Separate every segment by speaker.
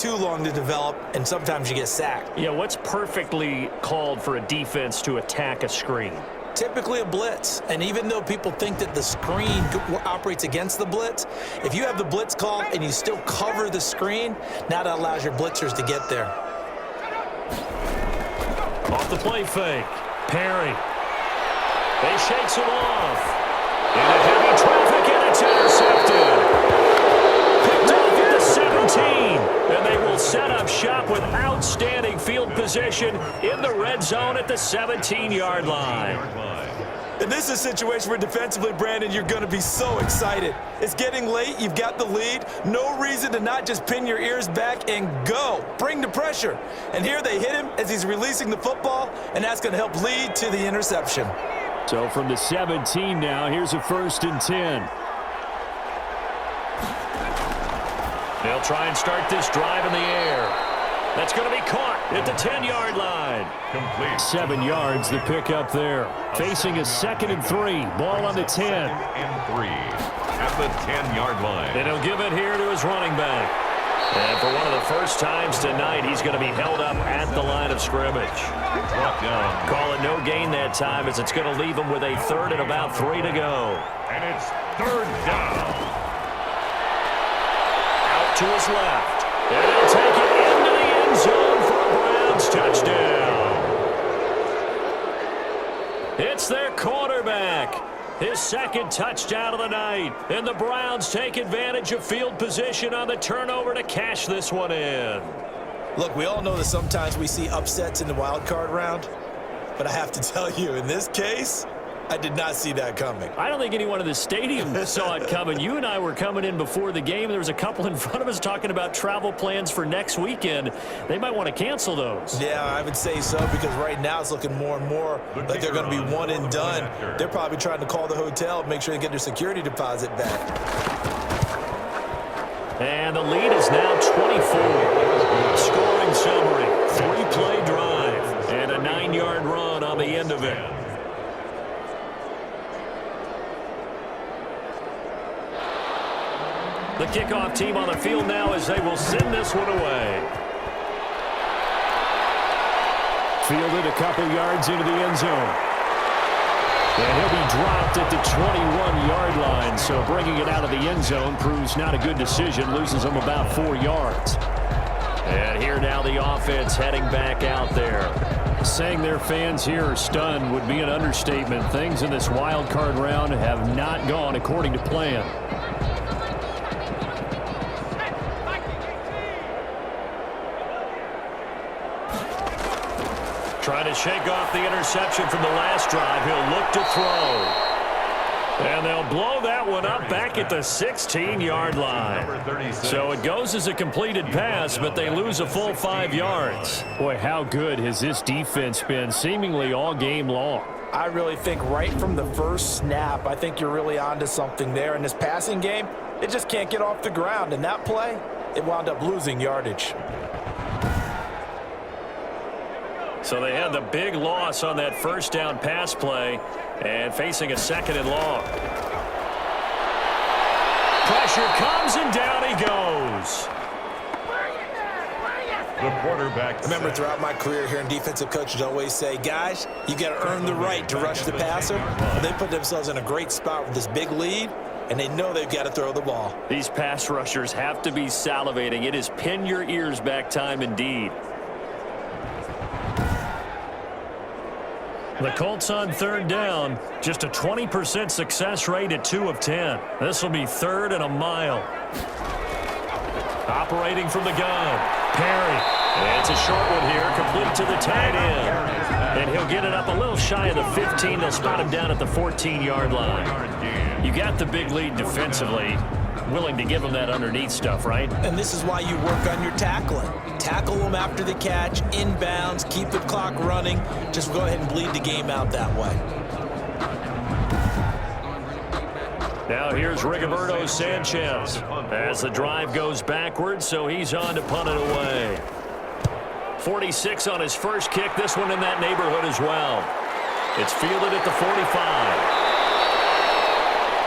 Speaker 1: too long to develop, and sometimes you get sacked.
Speaker 2: Yeah, what's perfectly called for a defense to attack a screen?
Speaker 1: Typically a blitz, and even though people think that the screen operates against the blitz, if you have the blitz call and you still cover the screen, now that allows your blitzers to get there.
Speaker 2: Off the play fake. Perry. They shakes him off. Into heavy traffic, and it's intercepted. Picked off at the 17. And they will set up shop with outstanding field position in the red zone at the 17-yard line.
Speaker 1: And this is a situation where defensively, Brandon, you're going to be so excited. It's getting late. You've got the lead. No reason to not just pin your ears back and go. Bring the pressure. And here they hit him as he's releasing the football, and that's going to help lead to the interception.
Speaker 2: So from the 17 now, here's a 1st and 10. They'll try and start this drive in the air. That's going to be caught at the 10-yard line.
Speaker 3: Complete.
Speaker 2: 7 yards, the pick up there. Facing a 2nd and 3. Ball on the 10.
Speaker 3: 2nd and 3 at the 10-yard line.
Speaker 2: And he'll give it here to his running back. And for one of the first times tonight, he's going to be held up at the line of scrimmage. Call it no gain that time, as it's going to leave him with a 3rd and about 3 to go.
Speaker 3: And it's 3rd down.
Speaker 2: Out to his left. And he'll take it into the end zone for a Browns touchdown. It's their quarterback. His 2nd touchdown of the night. And the Browns take advantage of field position on the turnover to cash this one in.
Speaker 1: Look, we all know that sometimes we see upsets in the wild card round, but I have to tell you, in this case, I did not see that coming.
Speaker 2: I don't think anyone in the stadium saw it coming. You and I were coming in before the game. There was a couple in front of us talking about travel plans for next weekend. They might want to cancel those.
Speaker 1: Yeah, I would say so, because right now it's looking more and more like they're going to be one and done. They're probably trying to call the hotel, make sure they get their security deposit back.
Speaker 2: And the lead is now 24. Scoring summary, 3-play drive, and a 9-yard run on the end of it. The kickoff team on the field now as they will send this one away. Fielded a couple yards into the end zone. And he'll be dropped at the 21-yard line, so bringing it out of the end zone proves not a good decision, loses him about 4 yards. And here now the offense heading back out there. Saying their fans here are stunned would be an understatement. Things in this wild card round have not gone according to plan. Trying to shake off the interception from the last drive. He'll look to throw. And they'll blow that one up back at the 16-yard line. So it goes as a completed pass, but they lose a full 5 yards. Boy, how good has this defense been seemingly all game long?
Speaker 1: I really think right from the first snap, I think you're really onto something there. In this passing game, it just can't get off the ground. And that play, it wound up losing yardage.
Speaker 2: So they had the big loss on that first down pass play and facing a 2nd and long. Pressure comes and down he goes.
Speaker 3: The quarterback.
Speaker 1: Remember, throughout my career here in defensive coaches always say, guys, you got to earn the right to rush the passer. But they put themselves in a great spot with this big lead, and they know they've got to throw the ball.
Speaker 2: These pass rushers have to be salivating. It is pin your ears back time indeed. The Colts on 3rd down, just a 20% success rate at 2 of 10. This will be 3rd and a mile. Operating from the gun, Perry. And it's a short one here, complete to the tight end. And he'll get it up a little shy of the 15. They'll spot him down at the 14-yard line. You got the big lead defensively. Willing to give him that underneath stuff, right?
Speaker 1: And this is why you work on your tackling. Tackle them after the catch, inbounds, keep the clock running. Just go ahead and bleed the game out that way.
Speaker 2: Now here's Rigoberto Sanchez as the drive goes backwards, so he's on to punt it away. 46 on his first kick, this one in that neighborhood as well. It's fielded at the 45.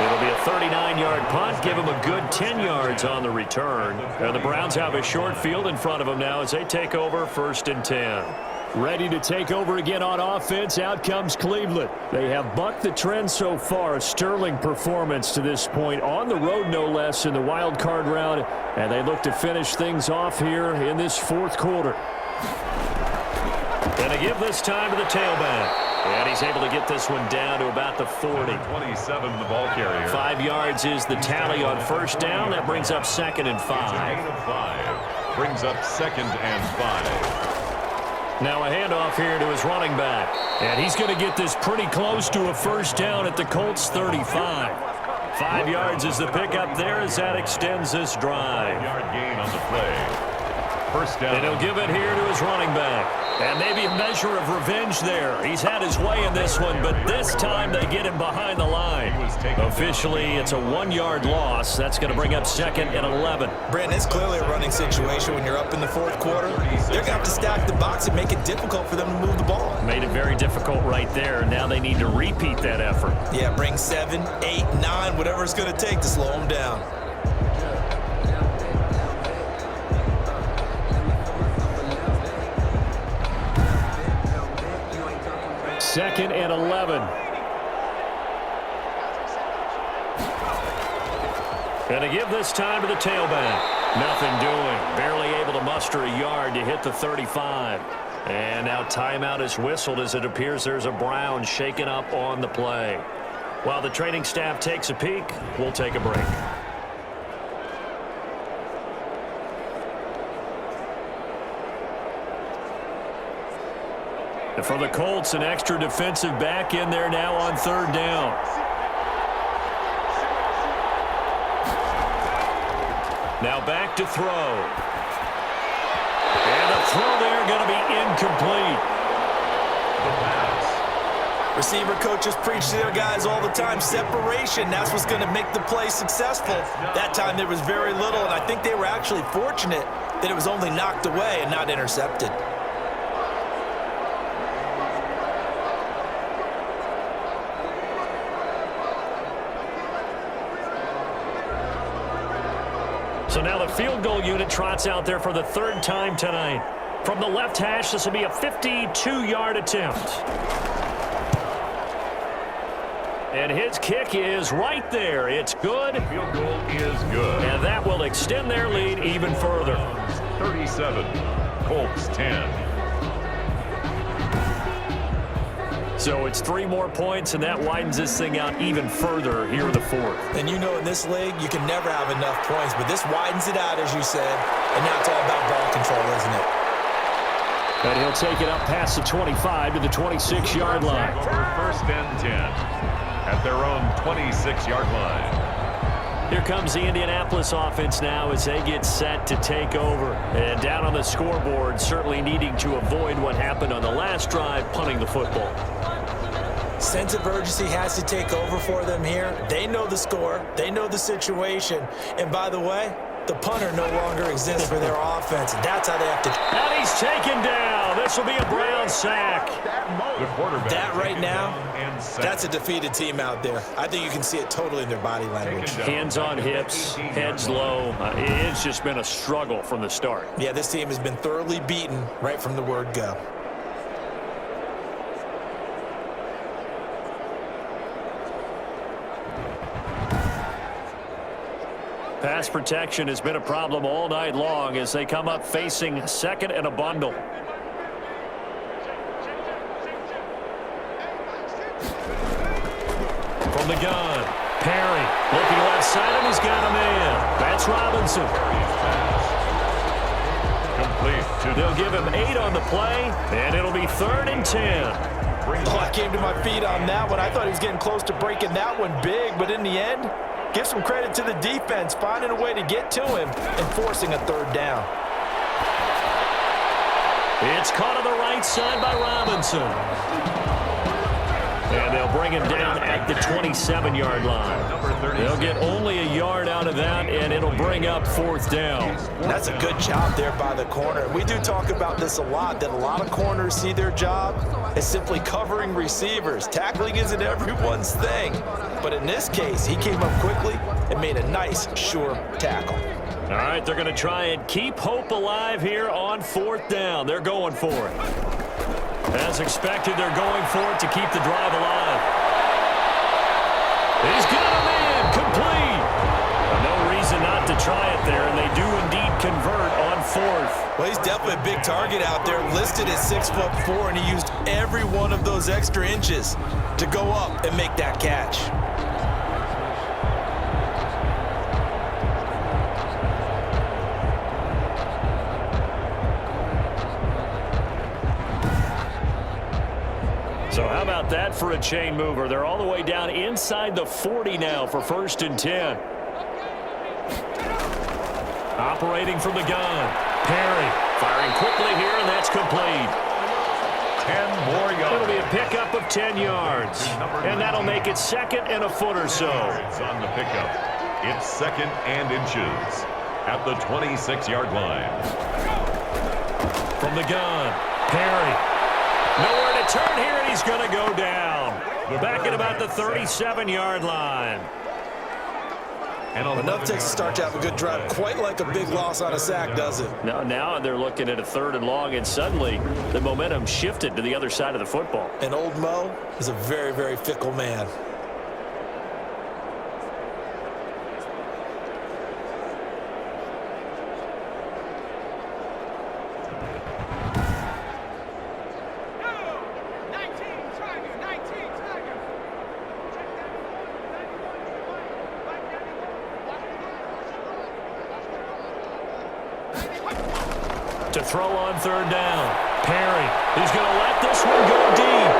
Speaker 2: It'll be a 39-yard punt. Give them a good 10 yards on the return. And the Browns have a short field in front of them now as they take over 1st and 10. Ready to take over again on offense. Out comes Cleveland. They have bucked the trend so far. A sterling performance to this point. On the road, no less, in the wild card round. And they look to finish things off here in this 4th quarter. And they give this time to the tailback. And he's able to get this one down to about the 40.
Speaker 3: 27, the ball carrier.
Speaker 2: 5 yards is the tally on 1st down. That brings up 2nd and 5.
Speaker 3: Gain of 5. Brings up 2nd and 5.
Speaker 2: Now a handoff here to his running back. And he's going to get this pretty close to a 1st down at the Colts 35. 5 yards is the pickup there as that extends this drive.
Speaker 3: 5-yard gain on the play. 1st down.
Speaker 2: And he'll give it here to his running back. And maybe a measure of revenge there. He's had his way in this one, but this time they get him behind the line. Officially, it's a 1-yard loss. That's going to bring up 2nd and 11.
Speaker 1: Brandon, it's clearly a running situation when you're up in the 4th quarter. They're going to have to stack the box and make it difficult for them to move the ball.
Speaker 2: Made it very difficult right there. Now they need to repeat that effort.
Speaker 1: Yeah, bring 7, 8, 9, whatever it's going to take to slow them down.
Speaker 2: 2nd and 11. And to give this time to the tailback. Nothing doing. Barely able to muster a yard to hit the 35. And now timeout is whistled as it appears there's a Brown shaken up on the play. While the training staff takes a peek, we'll take a break. And for the Colts, an extra defensive back in there now on 3rd down. Now back to throw. And the throw there going to be incomplete.
Speaker 3: The pass.
Speaker 1: Receiver coaches preach to their guys all the time. Separation, that's what's going to make the play successful. That time there was very little, and I think they were actually fortunate that it was only knocked away and not intercepted.
Speaker 2: So now the field goal unit trots out there for the 3rd time tonight. From the left hash, this will be a 52-yard attempt. And his kick is right there. It's good.
Speaker 3: Field goal is good.
Speaker 2: And that will extend their lead even further.
Speaker 3: 37, Colts 10.
Speaker 2: So it's 3 more points, and that widens this thing out even further here in the 4th.
Speaker 1: And you know in this league, you can never have enough points, but this widens it out, as you said, and now it's all about ball control, isn't it?
Speaker 2: And he'll take it up past the 25 to the 26-yard line.
Speaker 3: Over 1st and 10 at their own 26-yard line.
Speaker 2: Here comes the Indianapolis offense now as they get set to take over. And down on the scoreboard, certainly needing to avoid what happened on the last drive, punting the football.
Speaker 1: Sense of urgency has to take over for them here. They know the score. They know the situation. And by the way, the punter no longer exists for their offense. That's how they have to.
Speaker 2: And he's taken down. This will be a Brown sack.
Speaker 3: The quarterback.
Speaker 1: That right now, that's a defeated team out there. I think you can see it totally in their body language.
Speaker 2: Hands on hips, heads low. It's just been a struggle from the start.
Speaker 1: Yeah, this team has been thoroughly beaten right from the word go.
Speaker 2: Pass protection has been a problem all night long as they come up facing 2nd and a bundle. From the gun, Perry looking left side, and he's got a man. That's Robinson.
Speaker 3: Complete.
Speaker 1: They'll give him 8 on the play, and it'll be 3rd and 10. Oh, I came to my feet on that one. I thought he was getting close to breaking that one big, but in the end, give some credit to the defense, finding a way to get to him and forcing a 3rd down.
Speaker 2: It's caught on the right side by Robinson. And they'll bring him down at the 27-yard line. They'll get only a yard out of that, and it'll bring up 4th down.
Speaker 1: That's a good job there by the corner. We do talk about this a lot, that a lot of corners see their job as simply covering receivers. Tackling isn't everyone's thing. But in this case, he came up quickly and made a nice, sure tackle.
Speaker 2: All right, they're going to try and keep hope alive here on 4th down. They're going for it. As expected, they're going for it to keep the drive alive. He's got him in, complete. No reason not to try it there, and they do indeed convert on 4th.
Speaker 1: Well, he's definitely a big target out there, listed at 6'4", and he used every one of those extra inches to go up and make that catch.
Speaker 2: So how about that for a chain mover? They're all the way down inside the 40 now for 1st and 10. Operating from the gun. Perry firing quickly here, and that's complete.
Speaker 3: 10 more yards.
Speaker 2: It'll be a pickup of 10 yards. And that'll make it 2nd and a foot or so.
Speaker 3: On the pickup. It's 2nd and inches at the 26-yard line.
Speaker 2: From the gun. Perry. Nowhere to turn here, and he's going to go down. Back at about the 37-yard line.
Speaker 1: And enough takes to start to have a good drive. Quite like a big loss on a sack, does it?
Speaker 2: Now they're looking at a 3rd and long, and suddenly the momentum shifted to the other side of the football.
Speaker 1: And old Mo is a very, very fickle man.
Speaker 2: To throw on 3rd down. Perry, he's going to let this one go deep.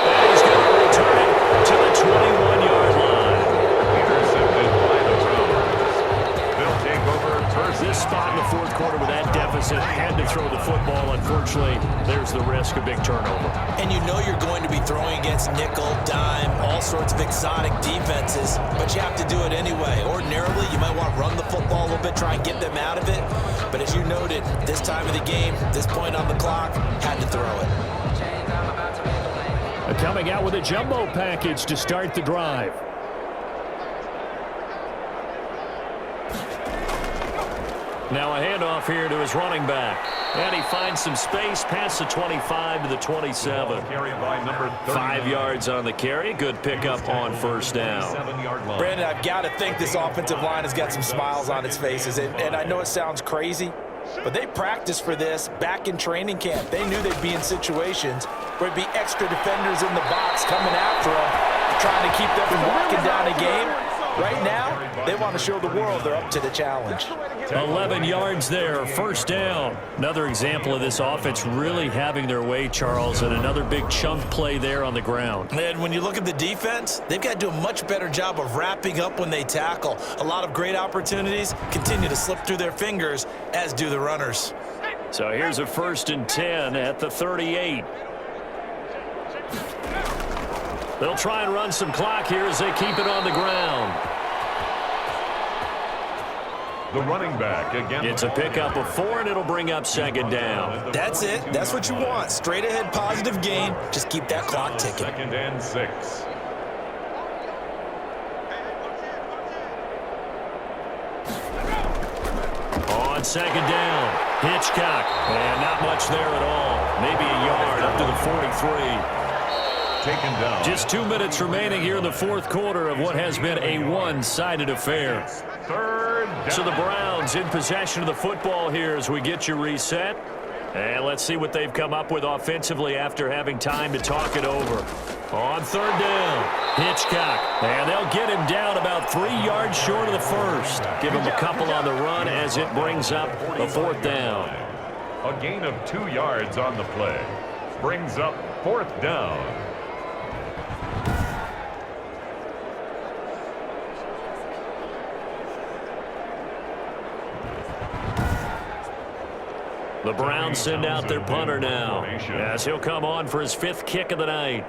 Speaker 2: And he's going to return it to the 21-yard line.
Speaker 3: Intercepted by the Browns. They'll take over first.
Speaker 2: This spot in the 4th quarter with that deficit, had to throw the football. Unfortunately, there's the risk of big turnover.
Speaker 1: And you know you're going to be throwing against nickel, dime, all sorts of exotic defenses, but you have to do it anyway. Ordinarily, you might want to run the football a little bit, try and get them out of it. But as you noted, this time of the game, this point on the clock, had to throw it.
Speaker 2: Coming out with a jumbo package to start the drive. Now a handoff here to his running back. And he finds some space past the 25 to the 27.
Speaker 3: Carried by number
Speaker 2: 5 yards on the carry. Good pickup on 1st down.
Speaker 1: Brandon, I've got to think this offensive line has got some smiles on its faces. And I know it sounds crazy, but they practiced for this back in training camp. They knew they'd be in situations where there'd be extra defenders in the box coming after them, trying to keep them from walking down a game. Right now, they want to show the world they're up to the challenge.
Speaker 2: 11 yards there, 1st down. Another example of this offense really having their way, Charles, and another big chunk play there on the ground.
Speaker 1: And when you look at the defense, they've got to do a much better job of wrapping up when they tackle. A lot of great opportunities continue to slip through their fingers, as do the runners.
Speaker 2: So here's a 1st and 10 at the 38. They'll try and run some clock here as they keep it on the ground.
Speaker 3: The running back again.
Speaker 2: It's a pickup of 4, and it'll bring up 2nd down.
Speaker 1: That's it. That's what you want. Straight ahead positive gain. Just keep that clock ticking.
Speaker 3: 2nd and 6.
Speaker 2: On 2nd down, Hitchcock. And not much there at all. Maybe a yard up to the 43.
Speaker 3: Taken down.
Speaker 2: Just 2 minutes remaining here in the 4th quarter of what has been a one-sided affair.
Speaker 3: 3rd down.
Speaker 2: So the Browns in possession of the football here as we get you reset. And let's see what they've come up with offensively after having time to talk it over. On 3rd down, Hitchcock. And they'll get him down about 3 yards short of the 1st. Give him a couple on the run as it brings up a 4th down.
Speaker 3: A gain of 2 yards on the play. Brings up 4th down.
Speaker 2: The Browns send out their punter now, as he'll come on for his 5th kick of the night.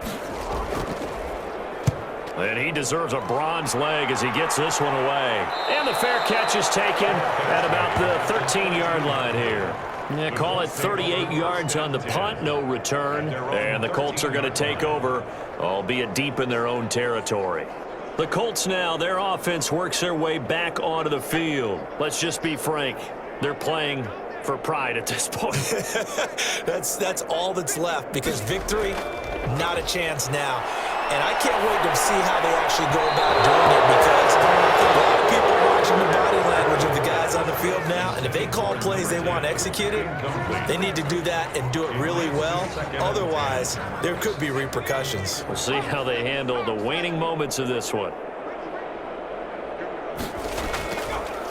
Speaker 2: And he deserves a bronze leg as he gets this one away. And the fair catch is taken at about the 13-yard line here. Yeah, call it 38 yards on the punt, no return. And the Colts are going to take over, albeit deep in their own territory. The Colts now, their offense works their way back onto the field. Let's just be frank, they're playing for pride at this point.
Speaker 1: That's all that's left, because victory, not a chance now. And I can't wait to see how they actually go about doing it, because a lot of people are watching the body language of the guys on the field now, and if they call plays they want executed, they need to do that and do it really well. Otherwise, there could be repercussions.
Speaker 2: We'll see how they handle the waning moments of this one.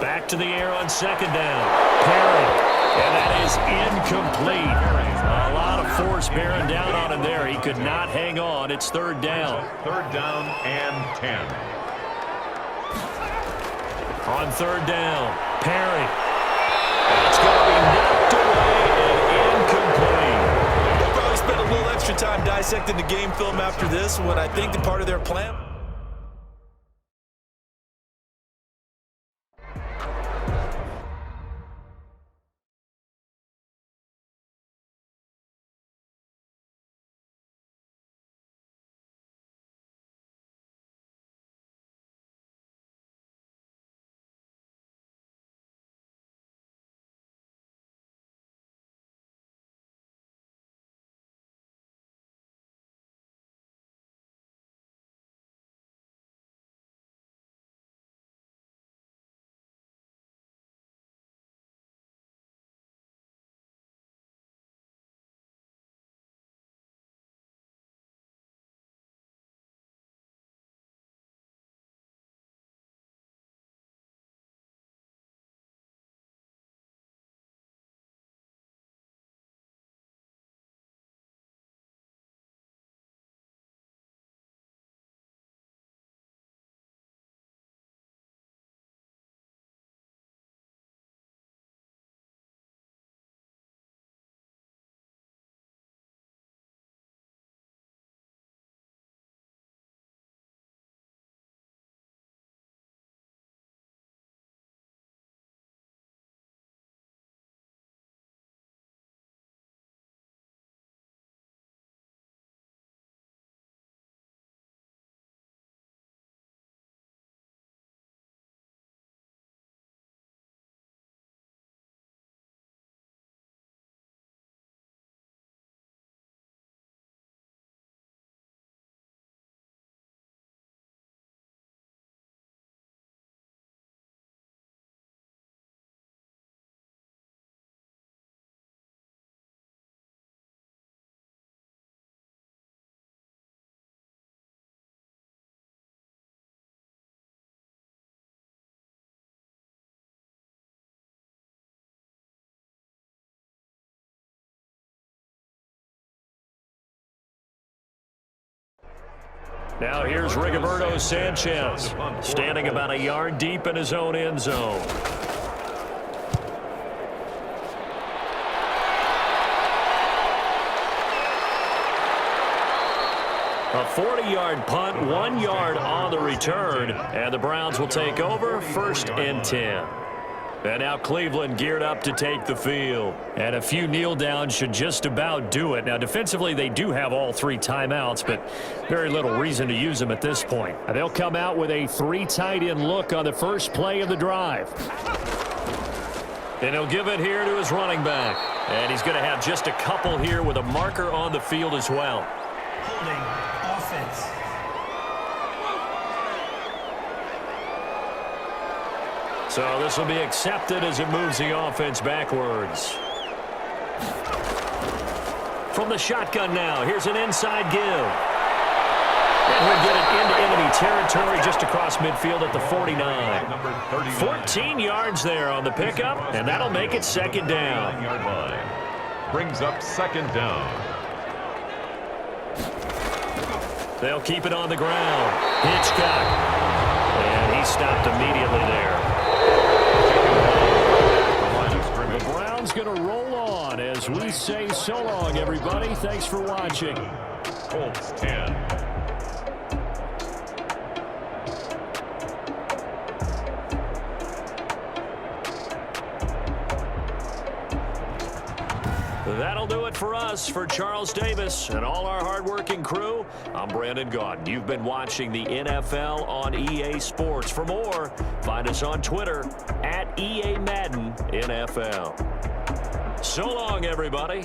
Speaker 2: Back to the air on 2nd down. Perry. And that is incomplete. A lot of force bearing down on him there. He could not hang on. It's 3rd down.
Speaker 3: 3rd down and 10.
Speaker 2: On 3rd down, Perry. It's going to be knocked away and incomplete.
Speaker 1: They'll probably spend a little extra time dissecting the game film after this, when I think the part of their plan.
Speaker 2: Now here's Rigoberto Sanchez, standing about a yard deep in his own end zone. A 40-yard punt, 1 yard on the return, and the Browns will take over, 1st and 10. And now Cleveland geared up to take the field. And a few kneel downs should just about do it. Now, defensively, they do have all 3 timeouts, but very little reason to use them at this point. And they'll come out with a 3 tight end look on the first play of the drive. And he'll give it here to his running back. And he's going to have just a couple here with a marker on the field as well.
Speaker 1: Holding offense.
Speaker 2: So this will be accepted as it moves the offense backwards. From the shotgun now, here's an inside give. And he'll get it into enemy territory just across midfield at the 49. 14 yards there on the pickup, and that'll make it 2nd down.
Speaker 3: Yard line. Brings up 2nd down.
Speaker 2: They'll keep it on the ground. Hitchcock. And he stopped immediately there. The Browns going to roll on as we say so long, everybody. Thanks for watching.
Speaker 3: Colts 10.
Speaker 2: That'll do it for us. For Charles Davis and all our hardworking crew, I'm Brandon Gaudin. You've been watching the NFL on EA Sports. For more, find us on Twitter @EA Madden NFL. So long, everybody.